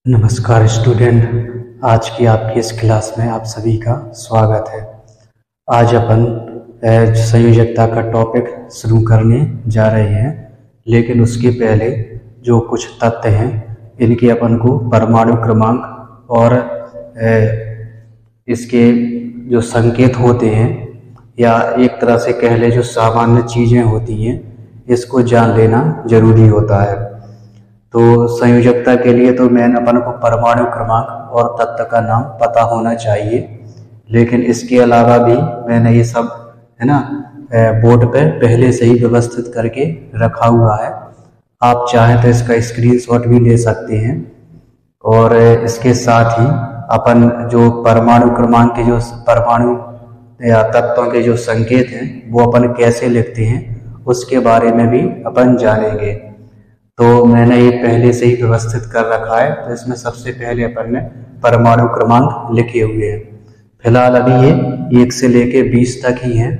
नमस्कार स्टूडेंट, आज की आपकी इस क्लास में आप सभी का स्वागत है। आज अपन संयोजकता का टॉपिक शुरू करने जा रहे हैं, लेकिन उसके पहले जो कुछ तथ्य हैं इनके अपन को परमाणु क्रमांक और इसके जो संकेत होते हैं या एक तरह से कह ले जो सामान्य चीज़ें होती हैं इसको जान लेना जरूरी होता है। तो संयोजकता के लिए तो मेन अपन को परमाणु क्रमांक और तत्व का नाम पता होना चाहिए, लेकिन इसके अलावा भी मैंने ये सब है ना बोर्ड पे पहले से ही व्यवस्थित करके रखा हुआ है। आप चाहें तो इसका स्क्रीनशॉट भी ले सकते हैं। और इसके साथ ही अपन जो परमाणु क्रमांक के जो परमाणु या तत्वों के जो संकेत हैं वो अपन कैसे लिखते हैं उसके बारे में भी अपन जानेंगे। तो मैंने ये पहले से ही व्यवस्थित कर रखा है। तो इसमें सबसे पहले अपन ने परमाणु क्रमांक लिखे हुए हैं। फिलहाल अभी ये 1 से लेके 20 तक ही हैं।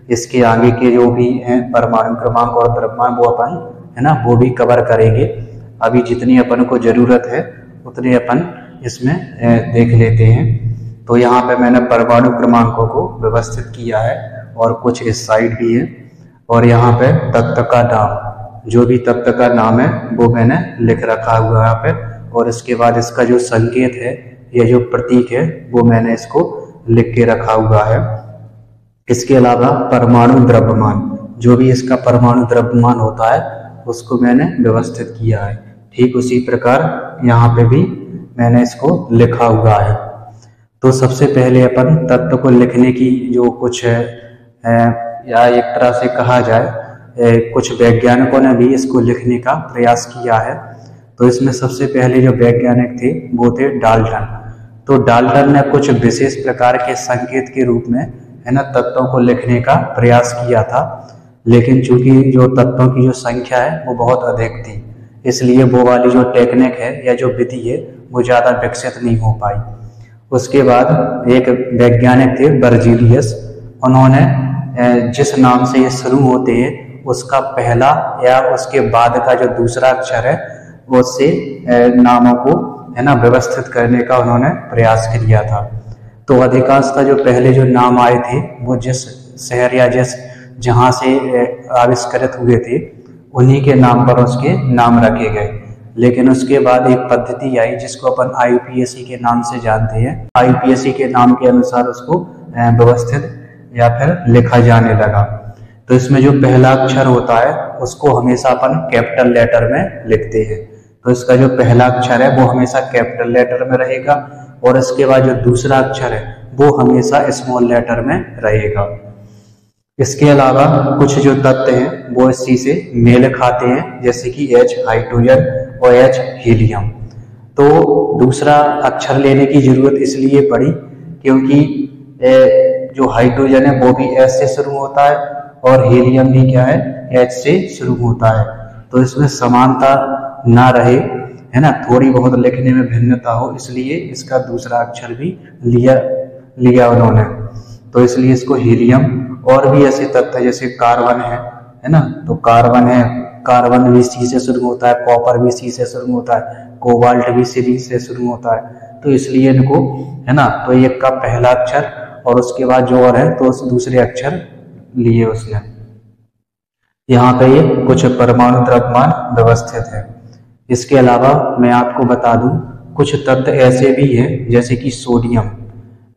इसके आगे के जो भी हैं परमाणु क्रमांक और द्रव्यमान वो अपन है ना वो भी कवर करेंगे। अभी जितनी अपन को जरूरत है उतनी अपन इसमें देख लेते हैं। तो यहाँ पे मैंने परमाणु क्रमांकों को व्यवस्थित किया है और कुछ इस साइड भी है। और यहाँ पे तत्व का नाम, जो भी तत्व का नाम है वो मैंने लिख रखा हुआ है यहाँ पे। और इसके बाद इसका जो संकेत है या जो प्रतीक है वो मैंने इसको लिख के रखा हुआ है। इसके अलावा परमाणु द्रव्यमान, जो भी इसका परमाणु द्रव्यमान होता है उसको मैंने व्यवस्थित किया है। ठीक उसी प्रकार यहाँ पे भी मैंने इसको लिखा हुआ है। तो सबसे पहले अपन तत्व को लिखने की जो कुछ है या एक तरह से कहा जाए कुछ वैज्ञानिकों ने भी इसको लिखने का प्रयास किया है। तो इसमें सबसे पहले जो वैज्ञानिक थे वो थे डाल्टन। तो डाल्टन ने कुछ विशेष प्रकार के संकेत के रूप में है ना तत्वों को लिखने का प्रयास किया था, लेकिन चूंकि जो तत्वों की जो संख्या है वो बहुत अधिक थी, इसलिए वो वाली जो टेक्निक है या जो विधि है वो ज़्यादा विकसित नहीं हो पाई। उसके बाद एक वैज्ञानिक थे बर्जीलियस। उन्होंने जिस नाम से ये शुरू होते हैं उसका पहला या उसके बाद का जो दूसरा अक्षर है उससे नामों को है ना व्यवस्थित करने का उन्होंने प्रयास किया था। तो अधिकांशतः जो पहले जो नाम आए थे वो जिस शहर या जिस जहाँ से आविष्कृत हुए थे उन्हीं के नाम पर उसके नाम रखे गए। लेकिन उसके बाद एक पद्धति आई जिसको अपन IUPAC के नाम से जानते हैं। IUPAC के नाम के अनुसार उसको व्यवस्थित या फिर लिखा जाने लगा। तो इसमें जो पहला अक्षर होता है उसको हमेशा अपन कैपिटल लेटर में लिखते हैं। तो इसका जो पहला अक्षर है वो हमेशा कैपिटल लेटर में रहेगा और इसके बाद जो दूसरा अक्षर है वो हमेशा स्मॉल लेटर में रहेगा। इसके अलावा कुछ जो तत्व हैं वो इसी से मेल खाते हैं, जैसे कि H हाइड्रोजन और H हीलियम। तो दूसरा अक्षर लेने की जरूरत इसलिए पड़ी क्योंकि जो हाइड्रोजन है वो भी H से शुरू होता है और हीलियम भी क्या है H से शुरू होता है। तो इसमें समानता ना रहे है ना, थोड़ी बहुत लिखने में भिन्नता हो, इसलिए इसका दूसरा अक्षर भी लिया उन्होंने। तो इसलिए इसको हीलियम। और भी ऐसे तत्व जैसे कार्बन है ना, तो कार्बन है, कार्बन भी C से शुरू होता है, कॉपर भी C से शुरू होता है, कोबाल्ट भी C से शुरू होता है। तो इसलिए इनको है ना, तो एक का पहला अक्षर और उसके बाद जो और है तो उस दूसरे अक्षर लिए उसने। यहाँ पे ये कुछ परमाणु द्रव्यमान व्यवस्थित है। इसके अलावा मैं आपको बता दूं कुछ तत्व ऐसे भी हैं जैसे कि सोडियम।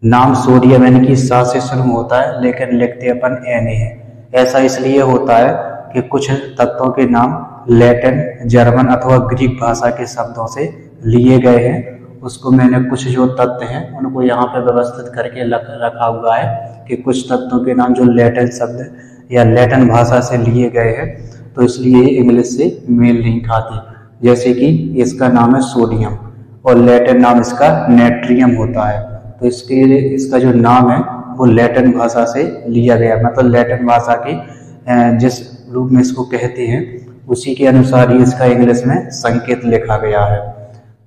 नाम सोडियम यानी कि सा से शुरू होता है लेकिन लिखते अपन Na है। ऐसा इसलिए होता है कि कुछ तत्वों के नाम लैटिन, जर्मन अथवा ग्रीक भाषा के शब्दों से लिए गए हैं। उसको मैंने कुछ जो तत्व हैं उनको यहाँ पे व्यवस्थित करके रखा हुआ है कि कुछ तत्वों के नाम जो लैटिन शब्द या लैटिन भाषा से लिए गए हैं तो इसलिए इंग्लिश से मेल नहीं खाते। जैसे कि इसका नाम है सोडियम और लैटिन नाम इसका नेट्रियम होता है। तो इसका जो नाम है वो लैटिन भाषा से लिया गया, मतलब लैटिन भाषा के जिस रूप में इसको कहते हैं उसी के अनुसार ही इसका इंग्लिश में संकेत लिखा गया है।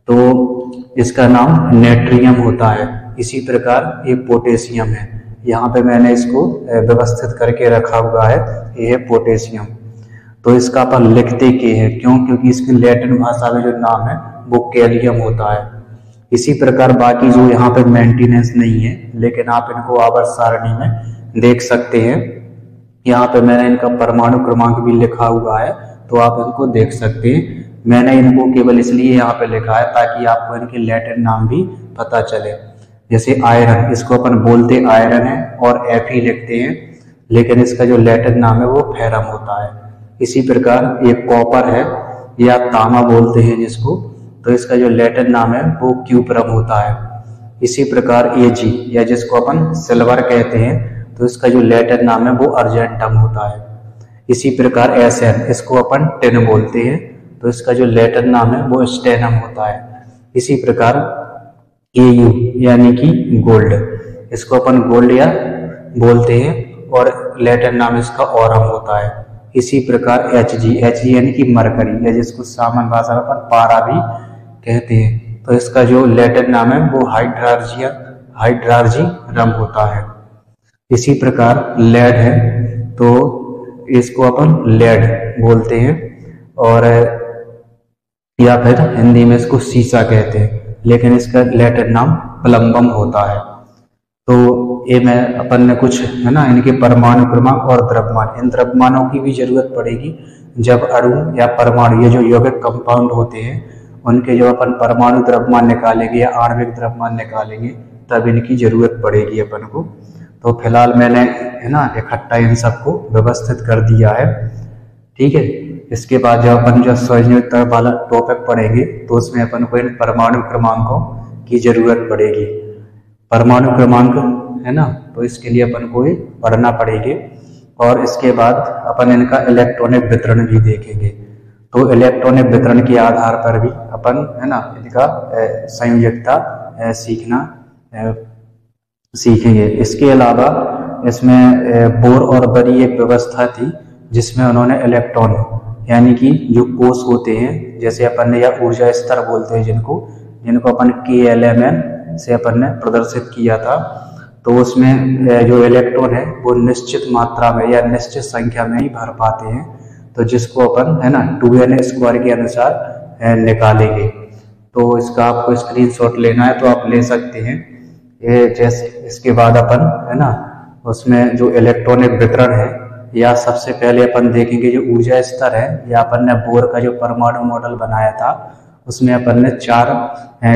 तो इसका नाम नेट्रियम होता है। इसी प्रकार ये पोटेशियम है। यहाँ पे मैंने इसको व्यवस्थित करके रखा हुआ है, ये है पोटेशियम। तो इसका अपन लिखते के हैं क्यों, क्योंकि इसकी लैटिन भाषा में जो नाम है वो कैलियम होता है। इसी प्रकार बाकी जो यहाँ पे मेंटेनेंस नहीं है, लेकिन आप इनको आवर्त सारणी में देख सकते हैं। यहाँ पे मैंने इनका परमाणु क्रमांक भी लिखा हुआ है, तो आप इनको देख सकते हैं। मैंने इनको केवल इसलिए यहाँ पे लिखा है ताकि आपको इनके लैटिन नाम भी पता चले। जैसे आयरन, इसको अपन बोलते आयरन है और Fe लिखते हैं, लेकिन इसका जो लैटिन नाम है वो फेरम होता है। इसी प्रकार एक कॉपर है या तांबा बोलते हैं जिसको, तो इसका जो लैटिन नाम है वो क्यूप्रम होता है। इसी प्रकार Ag या जिसको अपन सिल्वर कहते हैं, तो इसका जो लैटिन नाम है वो अर्जेंटम होता है। इसी प्रकार Sn, इसको अपन टिन बोलते हैं, तो इसका जो लैटिन नाम है वो स्टेनम होता है। इसी प्रकार Au यानी कि गोल्ड, इसको अपन गोल्ड या बोलते हैं और लैटिन नाम इसका ऑरम होता है। इसी प्रकार Hg यानी कि मरकरी या जिसको सामान्य भाषा में अपन पारा भी कहते हैं, तो इसका जो लैटिन नाम है वो हाइड्रार्जी रम होता है। इसी प्रकार लेड है, तो इसको अपन लेड बोलते हैं और या फिर हिंदी में इसको सीसा कहते हैं, लेकिन इसका लैटिन नाम प्लम्बम होता है। तो ये मैं अपन ने कुछ है ना इनके परमाणु क्रमांक और द्रव्यमान, इन द्रव्यमानों की भी जरूरत पड़ेगी जब अणु या परमाणु, ये जो यौगिक कंपाउंड होते हैं उनके जो अपन परमाणु द्रव्यमान निकालेंगे या आणविक द्रव्यमान निकालेंगे, तब इनकी जरूरत पड़ेगी अपन को। तो फिलहाल मैंने है ना इकट्ठा इन सबको व्यवस्थित कर दिया है, ठीक है। इसके बाद जब अपन जो संयोजकता वाला टॉपिक पढ़ेंगे तो उसमें अपन को इन परमाणु क्रमांकों की जरूरत पड़ेगी। परमाणु क्रमांक है ना, तो इसके लिए अपन को ये पढ़ना पड़ेगी और इसके बाद अपन इनका इलेक्ट्रॉनिक वितरण भी देखेंगे। तो इलेक्ट्रॉनिक वितरण के आधार पर भी अपन है ना इनका संयोजकता सीखेंगे। इसके अलावा इसमें बोर और बरी एक व्यवस्था थी जिसमें उन्होंने इलेक्ट्रॉन यानी कि जो कोष होते हैं, जैसे अपन ने या ऊर्जा स्तर बोलते हैं जिनको अपन KLMN से अपन ने प्रदर्शित किया था, तो उसमें जो इलेक्ट्रॉन है वो निश्चित मात्रा में या निश्चित संख्या में ही भर पाते हैं, तो जिसको अपन है ना 2n² के अनुसार निकालेंगे। तो इसका आपको स्क्रीनशॉट लेना है तो आप ले सकते हैं। ये जैसे इसके बाद अपन है ना उसमें जो इलेक्ट्रॉनिक वितरण है, या सबसे पहले अपन देखेंगे जो ऊर्जा स्तर है, या अपन ने बोर का जो परमाणु मॉडल बनाया था उसमें अपन ने 4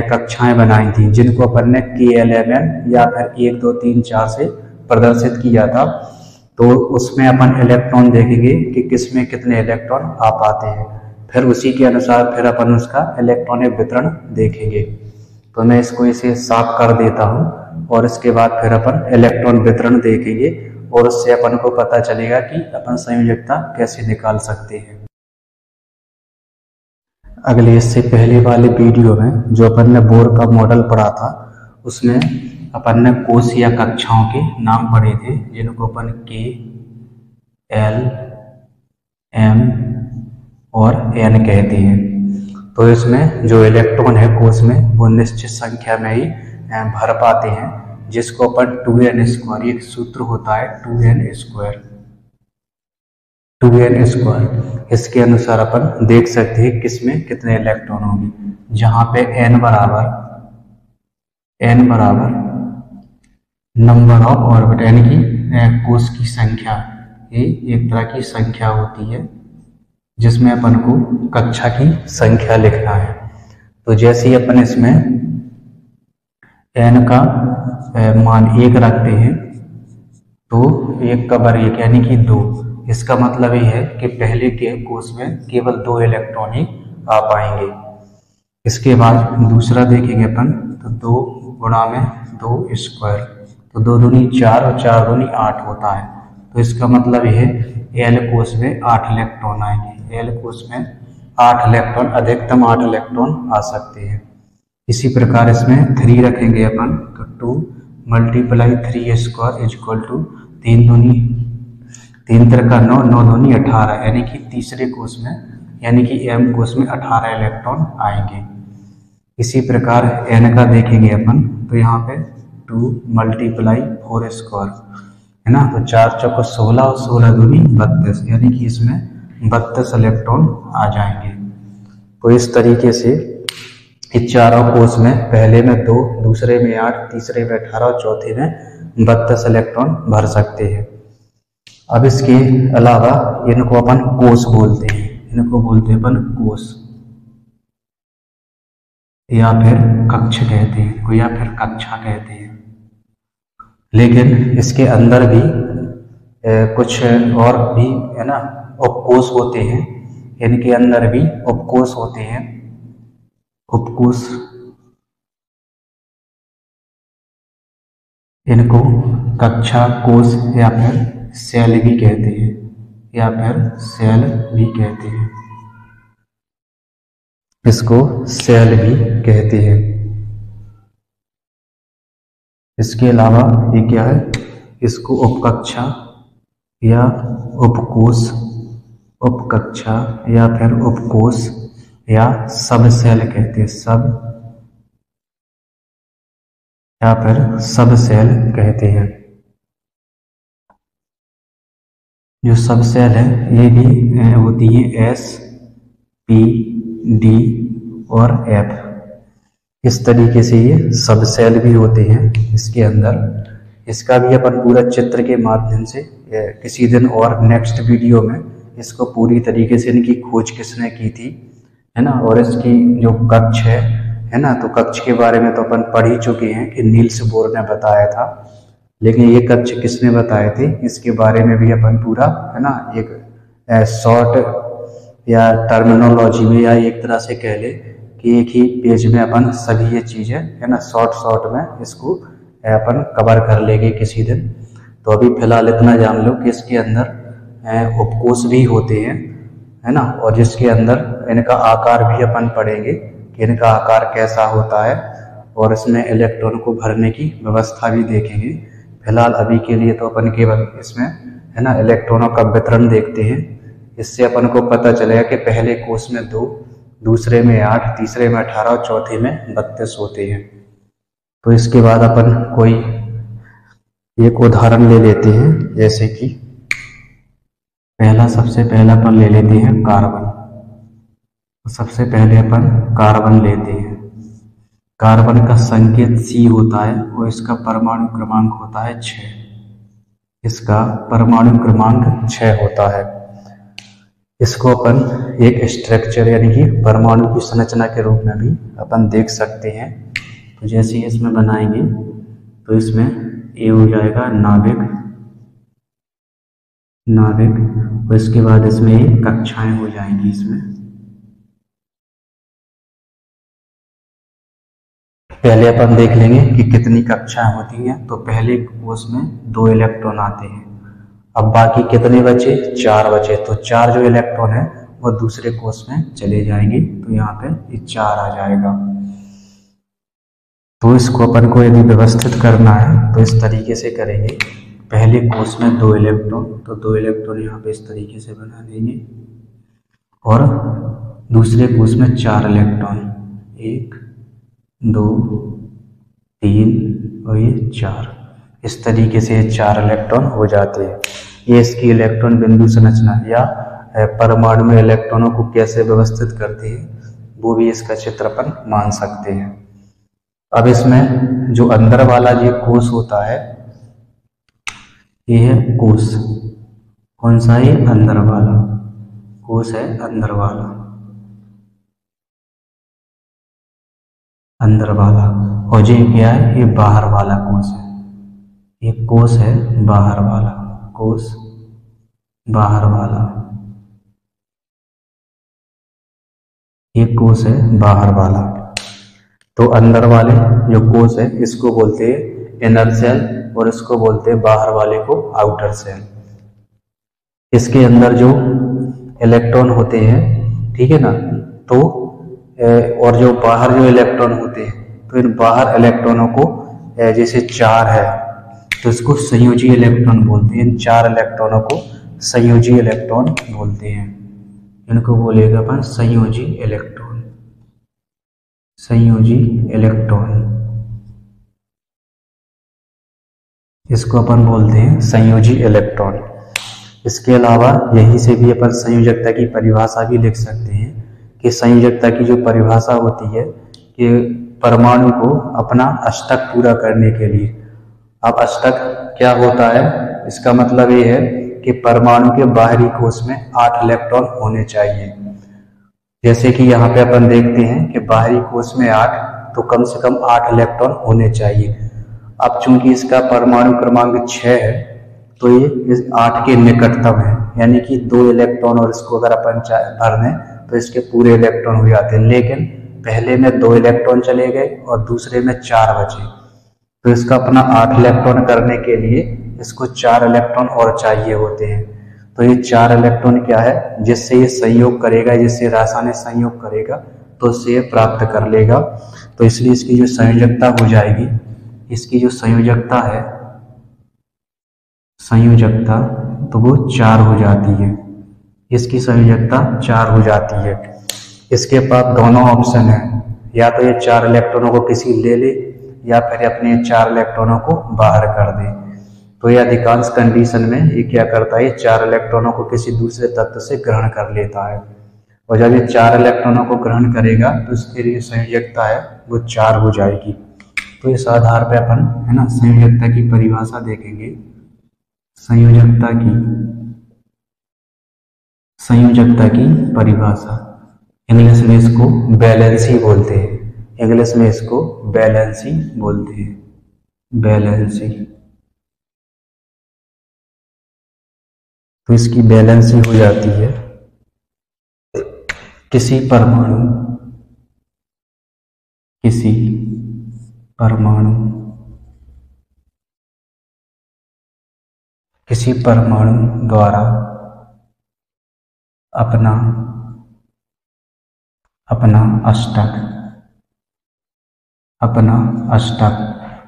कक्षाएं बनाई थी, जिनको अपन ने KLMN या फिर 1 2 3 4 से प्रदर्शित किया था। तो उसमें अपन इलेक्ट्रॉन देखेंगे कि किसमें कितने इलेक्ट्रॉन आ पाते हैं, फिर उसी के अनुसार फिर अपन उसका इलेक्ट्रॉनिक वितरण देखेंगे। तो मैं इसको इसे साफ कर देता हूँ और इसके बाद फिर अपन इलेक्ट्रॉन वितरण देखेंगे और उससे अपन को पता चलेगा कि अपन संयोजकता कैसे निकाल सकते हैं। अगले इससे पहले वाले वीडियो में जो अपन ने बोर का मॉडल पढ़ा था उसमें अपन ने कोष या कक्षाओं के नाम पढ़े थे, जिनको अपन K, L, M और N कहते हैं। तो इसमें जो इलेक्ट्रॉन है कोष में वो निश्चित संख्या में ही भर पाते हैं, जिसको अपन 2n², एक सूत्र होता है 2n²। इसके अनुसार अपन देख सकते हैं किसमें कितने इलेक्ट्रॉन होंगे, जहां पे n बराबर नंबर ऑफ ऑर्बिट यानी कि कोष की संख्या, ये एक तरह की संख्या होती है जिसमें अपन को कक्षा की संख्या लिखना है। तो जैसे ही अपन इसमें n का मान 1 रखते हैं तो 1 का वर्ग 1 यानी कि 2। इसका मतलब ये है कि पहले के कोष में केवल 2 इलेक्ट्रॉन ही आ पाएंगे। इसके बाद दूसरा देखेंगे अपन तो 2 गुणा में 2², तो 2 दूनी 4 और 4 दूनी 8 होता है। तो इसका मतलब यह है L कोष में 8 इलेक्ट्रॉन आएंगे। L कोष में 8 इलेक्ट्रॉन, अधिकतम 8 इलेक्ट्रॉन आ सकते हैं। इसी प्रकार इसमें 3 रखेंगे अपन तो 2 × 3² 3 दूनी 3 का 9, 9 दूनी 18, यानी कि तीसरे कोष में यानी कि M कोष में 18 इलेक्ट्रॉन आएंगे। इसी प्रकार N का देखेंगे अपन तो यहाँ पे 2 × 4² है ना, तो 4 चौको 16 और 16 दूनी 32, यानी कि इसमें 32 इलेक्ट्रॉन आ जाएंगे। तो इस तरीके से कि चारों कोष में पहले में 2, दूसरे में 8, तीसरे में 18 और चौथे में 32 इलेक्ट्रॉन भर सकते हैं। अब इसके अलावा इनको अपन कोष बोलते हैं, इनको बोलते हैं अपन कोष या फिर कक्ष कहते हैं इनको, या फिर कक्षा कहते हैं। लेकिन इसके अंदर भी कुछ और भी है ना उपकोष होते हैं, इनके अंदर भी उपकोष होते हैं। उपकोष इनको कक्षा कोष या फिर सेल भी कहते हैं, या फिर सेल भी कहते हैं, इसको सेल भी कहते हैं। इसके अलावा ये क्या है, इसको उपकक्षा या उपकोष, उपकक्षा या फिर उपकोष या सब सेल कहते हैं, सब या फिर सब सेल कहते हैं। जो सब सेल है ये भी होती है S, P, D और F, इस तरीके से ये सब सेल भी होते हैं इसके अंदर। इसका भी अपन पूरा चित्र के माध्यम से किसी दिन और नेक्स्ट वीडियो में इसको पूरी तरीके से इनकी खोज किसने की थी, है ना। और इसकी जो कक्ष है ना, तो कक्ष के बारे में तो अपन पढ़ ही चुके हैं कि नील्स बोर ने बताया था। लेकिन ये कक्ष किसने बताए थे, इसके बारे में भी अपन पूरा है ना एक शॉर्ट या टर्मिनोलॉजी में, या एक तरह से कह ले कि एक ही पेज में अपन सभी ये चीज़ें है ना शॉर्ट में इसको अपन कवर कर लेंगे किसी दिन। तो अभी फिलहाल इतना जान लो कि इसके अंदर उपकोष भी होते हैं, है ना, और जिसके अंदर इनका आकार भी अपन पढ़ेंगे कि इनका आकार कैसा होता है, और इसमें इलेक्ट्रॉन को भरने की व्यवस्था भी देखेंगे। फिलहाल अभी के लिए तो अपन केवल इसमें है ना इलेक्ट्रॉनों का वितरण देखते हैं। इससे अपन को पता चलेगा कि पहले कोष में 2, दूसरे में 8, तीसरे में 18 और चौथे में 32 होते हैं। तो इसके बाद अपन कोई एक उदाहरण ले लेते हैं, जैसे कि सबसे पहला अपन ले लेते हैं कार्बन। तो सबसे पहले अपन कार्बन लेते हैं। कार्बन का संकेत C होता है और इसका परमाणु क्रमांक होता है 6। इसका परमाणु क्रमांक 6 होता है। इसको अपन एक स्ट्रक्चर यानी कि परमाणु की संरचना के रूप में भी अपन देख सकते हैं। तो जैसे ही इसमें बनाएंगे तो इसमें ये हो जाएगा नाभिक, और इसके बाद इसमें कक्षाएं हो जाएंगी। इसमें पहले अपन देख लेंगे कि कितनी कक्षाएं होती हैं। तो पहले कोष में 2 इलेक्ट्रॉन आते हैं। अब बाकी कितने बचे, 4 बचे। तो 4 जो इलेक्ट्रॉन है वो दूसरे कोष में चले जाएंगे। तो यहाँ पे ये 4 आ जाएगा। तो इसको अपन को यदि व्यवस्थित करना है तो इस तरीके से करेंगे। पहले कोष में 2 इलेक्ट्रॉन, तो 2 इलेक्ट्रॉन यहाँ पे इस तरीके से बना देंगे, और दूसरे कोष में 4 इलेक्ट्रॉन, 1, 2, 3 और ये 4। इस तरीके से 4 इलेक्ट्रॉन हो जाते हैं। ये इसकी इलेक्ट्रॉन बिंदु संरचना या परमाणु में इलेक्ट्रॉनों को कैसे व्यवस्थित करते हैं वो भी इसका चित्र अपन मान सकते हैं। अब इसमें जो अंदर वाला ये कोष होता है, ये है कोष। कौन सा है, अंदर वाला कोष है, अंदर वाला, अंदर वाला। और ये क्या है, ये बाहर वाला कोष है। ये कोष है बाहर वाला, कोष बाहर वाला, ये कोष है बाहर वाला। तो अंदर वाले जो कोष है इसको बोलते हैं इनर सेल, और इसको बोलते हैं बाहर वाले को आउटर सेल। इसके अंदर जो इलेक्ट्रॉन होते हैं, ठीक है ना, तो और जो बाहर जो इलेक्ट्रॉन होते हैं, तो इन बाहर इलेक्ट्रॉनों को जैसे 4 है तो इसको संयोजी इलेक्ट्रॉन बोलते हैं। इन 4 इलेक्ट्रॉनों को संयोजी इलेक्ट्रॉन बोलते हैं। इनको बोलेगा अपन संयोजी इलेक्ट्रॉन, संयोजी इलेक्ट्रॉन, इसको अपन बोलते हैं संयोजी इलेक्ट्रॉन। इसके अलावा यहीं से भी अपन संयोजकता की परिभाषा भी लिख सकते हैं कि संयोजकता की जो परिभाषा होती है कि परमाणु को अपना अष्टक पूरा करने के लिए। अब अष्टक क्या होता है, इसका मतलब ये है कि परमाणु के बाहरी कोश में 8 इलेक्ट्रॉन होने चाहिए। जैसे कि यहाँ पे अपन देखते हैं कि बाहरी कोश में 8, तो कम से कम 8 इलेक्ट्रॉन होने चाहिए। अब चूंकि इसका परमाणु क्रमांक 6 है, तो ये इस 8 के निकटतम है, यानी कि 2 इलेक्ट्रॉन और इसको अगर अपन भर दें तो इसके पूरे इलेक्ट्रॉन हो जाते हैं। लेकिन पहले में 2 इलेक्ट्रॉन चले गए और दूसरे में 4 बचे, तो इसका अपना 8 इलेक्ट्रॉन करने के लिए इसको 4 इलेक्ट्रॉन और चाहिए होते हैं। तो ये 4 इलेक्ट्रॉन क्या है, जिससे ये संयोग करेगा, जिससे रासायनिक संयोग करेगा तो उससे ये प्राप्त कर लेगा। तो इसलिए इसकी जो संयोजकता हो जाएगी, इसकी जो संयोजकता है, संयोजकता, तो वो 4 हो जाती है। इसकी संयोजकता 4 हो जाती है। इसके पास दोनों ऑप्शन है, या तो ये 4 इलेक्ट्रॉनों को किसी ले ले या फिर अपने 4 इलेक्ट्रॉनों को बाहर कर दे। तो ये अधिकांश कंडीशन में ये क्या करता है, ये 4 इलेक्ट्रॉनों को किसी दूसरे तत्व से ग्रहण कर लेता है, और जब ये 4 इलेक्ट्रॉनों को ग्रहण करेगा तो इसके लिए संयोजकता है वो 4 हो जाएगी। तो इस आधार पे अपन है ना संयोजकता की परिभाषा देखेंगे। संयोजकता की परिभाषा, इंग्लिश में इसको बैलेंसी बोलते हैं, इंग्लिश में इसको बैलेंसी बोलते हैं, बैलेंसी। तो इसकी बैलेंसी हो जाती है किसी परमाणु द्वारा अपना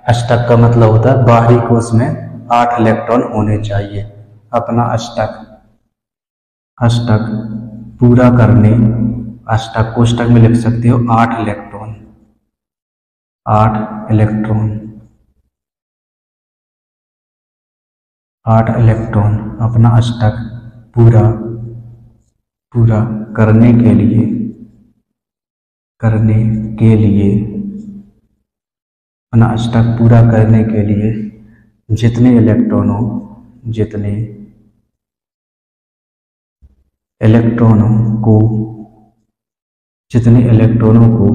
अष्टक का मतलब होता है बाहरी कोश में 8 इलेक्ट्रॉन होने चाहिए। अपना अष्टक पूरा करने, अष्टक कोष्टक में लिख सकते हो 8 इलेक्ट्रॉन अपना अष्टक पूरा करने के लिए अपना अष्टक पूरा करने के लिए जितने इलेक्ट्रॉनों को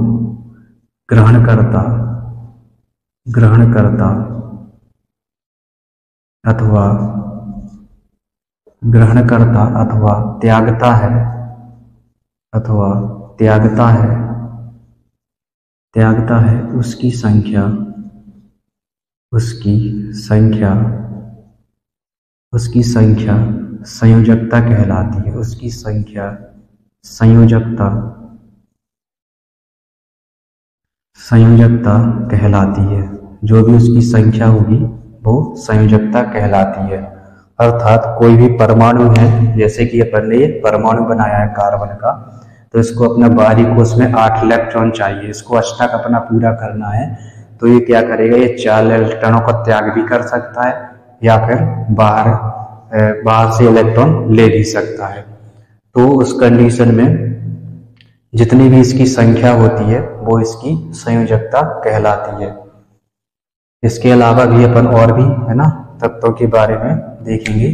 ग्रहणकर्ता अथवा त्यागता है उसकी संख्या संयोजकता कहलाती है। उसकी संख्या संयोजकता कहलाती है। जो भी उसकी संख्या होगी वो संयोजकता कहलाती है। अर्थात कोई भी परमाणु है, जैसे कि अपन ने ये परमाणु बनाया है कार्बन का, तो इसको अपना बाहरी कोश में 8 इलेक्ट्रॉन चाहिए, इसको अष्टक अपना पूरा करना है। तो ये क्या करेगा, ये 4 इलेक्ट्रॉनों का त्याग भी कर सकता है या फिर बाहर से इलेक्ट्रॉन ले भी सकता है। तो उस कंडीशन में जितनी भी इसकी संख्या होती है वो इसकी संयोजकता कहलाती है। इसके अलावा भी अपन और भी है ना तत्वों के बारे में देखेंगे।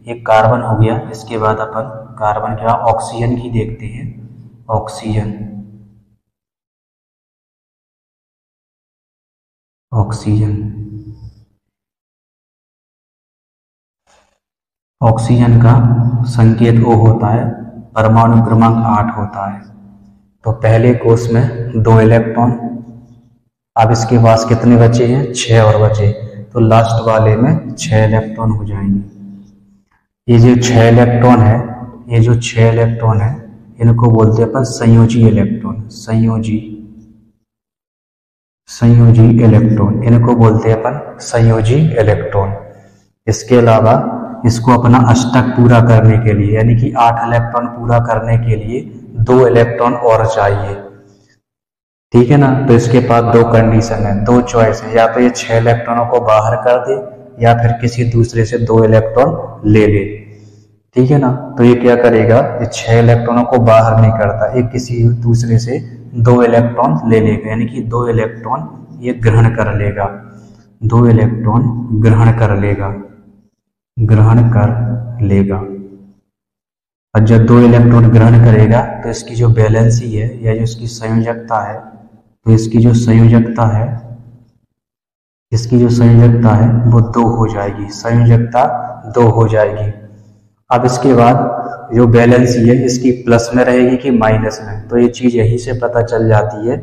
एक कार्बन हो गया, इसके बाद अपन कार्बन के बाद ऑक्सीजन की देखते हैं। ऑक्सीजन का संकेत O होता है, परमाणु क्रमांक 8 होता है। तो पहले कोश में 2 इलेक्ट्रॉन, अब इसके पास कितने बचे हैं, 6 और बचे, तो लास्ट वाले में 6 इलेक्ट्रॉन हो जाएंगे। ये जो 6 इलेक्ट्रॉन है इनको बोलते हैं अपन संयोजी इलेक्ट्रॉन, इनको बोलते हैं अपन संयोजी इलेक्ट्रॉन। इसके अलावा इसको अपना अष्टक पूरा करने के लिए, यानी कि 8 इलेक्ट्रॉन पूरा करने के लिए 2 इलेक्ट्रॉन और चाहिए, ठीक है ना। तो इसके पास 2 कंडीशन है, 2 चॉइस है, या तो ये 6 इलेक्ट्रॉनों को बाहर कर दे या फिर किसी दूसरे से 2 इलेक्ट्रॉन ले ले, ठीक है ना। तो ये क्या करेगा, ये 6 इलेक्ट्रॉनों को बाहर नहीं करता, एक किसी दूसरे से 2 इलेक्ट्रॉन ले लेगा, यानी कि 2 इलेक्ट्रॉन ये ग्रहण कर लेगा, 2 इलेक्ट्रॉन ग्रहण कर लेगा, ग्रहण कर लेगा। और जब 2 इलेक्ट्रॉन ग्रहण करेगा तो इसकी जो वैलेंसी है या जो इसकी संयोजकता है, तो इसकी जो संयोजकता है, इसकी जो संयोजकता है वो 2 हो जाएगी, संयोजकता 2 हो जाएगी। अब इसके बाद जो वैलेंसी है इसकी प्लस में रहेगी कि माइनस में, तो ये चीज यहीं से पता चल जाती है।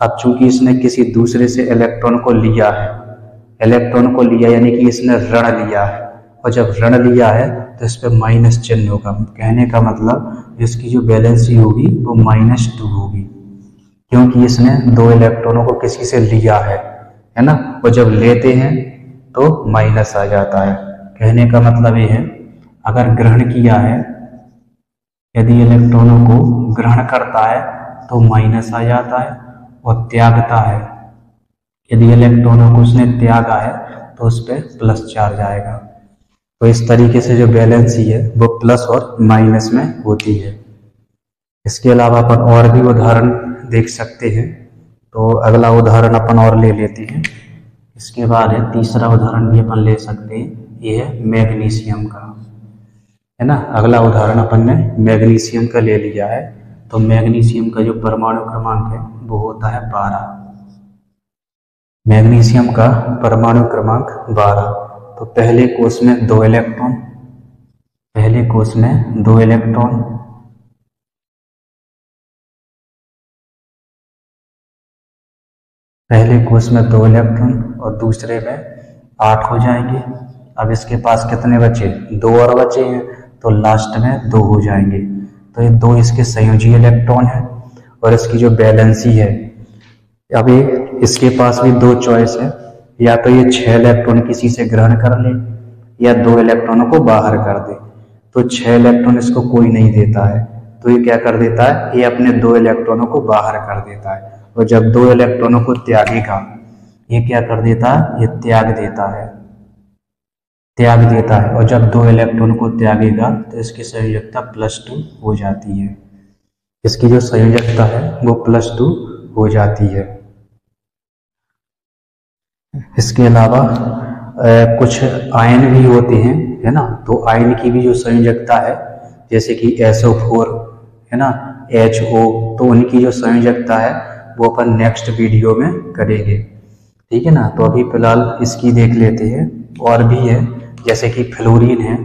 अब चूंकि इसने किसी दूसरे से इलेक्ट्रॉन को लिया है, इलेक्ट्रॉन को लिया यानी कि इसने ऋण लिया है, और जब ऋण लिया है तो इस पर माइनस चिन्ह होगा। कहने का मतलब इसकी जो वैलेंसी होगी वो -2 होगी, क्योंकि इसने 2 इलेक्ट्रॉनों को किसी से लिया है ना। और जब लेते हैं तो माइनस आ जाता है। कहने का मतलब ये है, अगर ग्रहण किया है, यदि इलेक्ट्रॉनों को ग्रहण करता है तो माइनस आ जाता है, और त्यागता है, यदि इलेक्ट्रॉनों को उसने त्यागा है तो उस पर प्लस चार्ज आएगा। तो इस तरीके से जो वैलेंसी है वो प्लस और माइनस में होती है। इसके अलावा अपन और भी उदाहरण देख सकते हैं, तो अगला उदाहरण अपन और ले लेते हैं। इसके बाद है तीसरा उदाहरण भी अपन ले सकते हैं, ये है मैग्नीशियम का, है ना। अगला उदाहरण अपन ने मैग्नीशियम का ले लिया है। तो मैग्नीशियम का जो परमाणु क्रमांक है वो होता है 12। मैग्नीशियम का परमाणु क्रमांक 12। तो पहले कोष में 2 इलेक्ट्रॉन, पहले कोष में 2 इलेक्ट्रॉन, पहले कोष में 2 इलेक्ट्रॉन और दूसरे में 8 हो जाएंगे। अब इसके पास कितने बचे, 2 और बचे हैं, तो लास्ट में 2 हो जाएंगे। तो ये 2 इसके संयोजी इलेक्ट्रॉन है, और इसकी जो वैलेंसी है, अभी इसके पास भी 2 चॉइस है, या तो ये 6 इलेक्ट्रॉन किसी से ग्रहण कर ले या 2 इलेक्ट्रॉनों को बाहर कर दे। तो 6 इलेक्ट्रॉन इसको कोई नहीं देता है, तो ये क्या कर देता है, ये अपने 2 इलेक्ट्रॉनों को बाहर कर देता है। और जब 2 इलेक्ट्रॉनों को त्यागेगा, ये क्या कर देता है, ये त्याग देता है, त्याग देता है। और जब 2 इलेक्ट्रॉन को त्यागेगा तो इसकी संयोजकता +2 हो जाती है, इसकी जो संयोजकता है वो +2 हो जाती है। इसके अलावा कुछ आयन भी होते हैं, है ना। तो आयन की भी जो संयोजकता है, जैसे कि SO4 है ना, HO, तो उनकी जो संयोजकता है वो अपन नेक्स्ट वीडियो में करेंगे, ठीक है ना। तो अभी फिलहाल इसकी देख लेते हैं। और भी है, जैसे कि फ्लोरीन है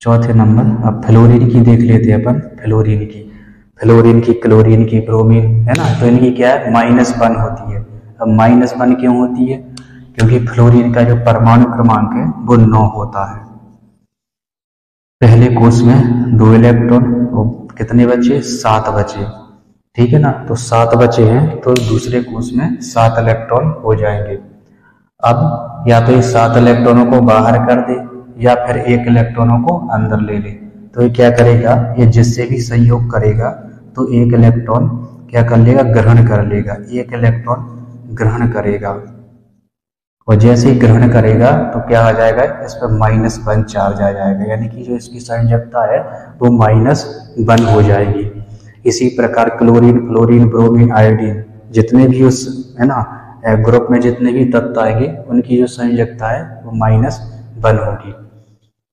चौथे नंबर। अब फ्लोरीन की देख लेते हैं अपन, फ्लोरीन की, क्लोरीन की, ब्रोमीन, है ना। तो इनकी क्या है, -1 होती है। अब -1 क्यों होती है, क्योंकि फ्लोरीन का जो परमाणु क्रमांक है वो 9 होता है। पहले कोष में 2 इलेक्ट्रॉन, और कितने बचे, 7 बचे, ठीक है ना। तो 7 बचे हैं, तो दूसरे कोष में 7 इलेक्ट्रॉन हो जाएंगे। अब या तो ये 7 इलेक्ट्रॉनों को बाहर कर दे या फिर 1 इलेक्ट्रॉनों को अंदर ले ले। तो ये क्या करेगा, ये जिससे भी संयोग करेगा तो 1 इलेक्ट्रॉन क्या कर लेगा, ग्रहण कर लेगा, 1 इलेक्ट्रॉन ग्रहण करेगा। और जैसे ही ग्रहण करेगा तो क्या आ जाएगा, इस पर -1 चार्ज आ जाएगा, यानी कि जो इसकी संयोजकता है वो -1 हो जाएगी। इसी प्रकार क्लोरीन, फ्लोरीन, ब्रोमीन, आयोडीन, जितने भी उस, है ना, ग्रुप में जितने भी तत्व आएंगे उनकी जो संयोजकता है वो -1 होगी।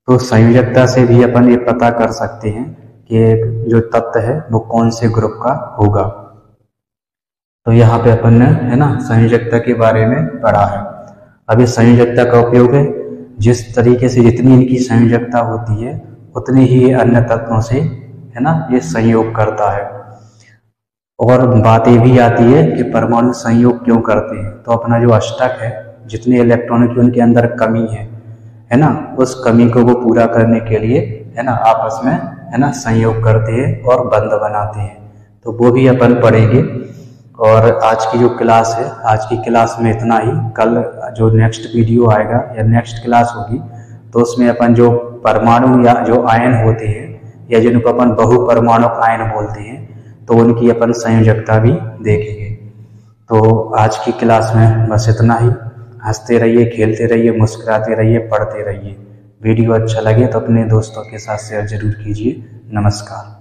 तो संयोजकता से भी अपन ये पता कर सकते हैं कि जो तत्व है वो कौन से ग्रुप का होगा। तो यहाँ पे अपन ने, है ना, संयोजकता के बारे में पढ़ा है। अब इस संयोजकता का उपयोग है, जिस तरीके से जितनी इनकी संयोजकता होती है उतनी ही अन्य तत्वों से, है ना, ये संयोग करता है। और बातें भी आती है कि परमाणु संयोग क्यों करते हैं। तो अपना जो अष्टक है, जितने इलेक्ट्रॉनों की उनके अंदर कमी है ना, उस कमी को वो पूरा करने के लिए, है ना, आपस में, है ना, संयोग करते हैं और बंध बनाते हैं। तो वो भी अपन पढ़ेंगे। और आज की जो क्लास है, आज की क्लास में इतना ही। कल जो नेक्स्ट वीडियो आएगा या नेक्स्ट क्लास होगी तो उसमें अपन जो परमाणु या जो आयन होते हैं या जिनको अपन बहुपरमाणुक आयन बोलते हैं, तो उनकी अपन संयोजकता भी देखेंगे। तो आज की क्लास में बस इतना ही। हंसते रहिए, खेलते रहिए, मुस्कुराते रहिए, पढ़ते रहिए। वीडियो अच्छा लगे तो अपने दोस्तों के साथ शेयर जरूर कीजिए। नमस्कार।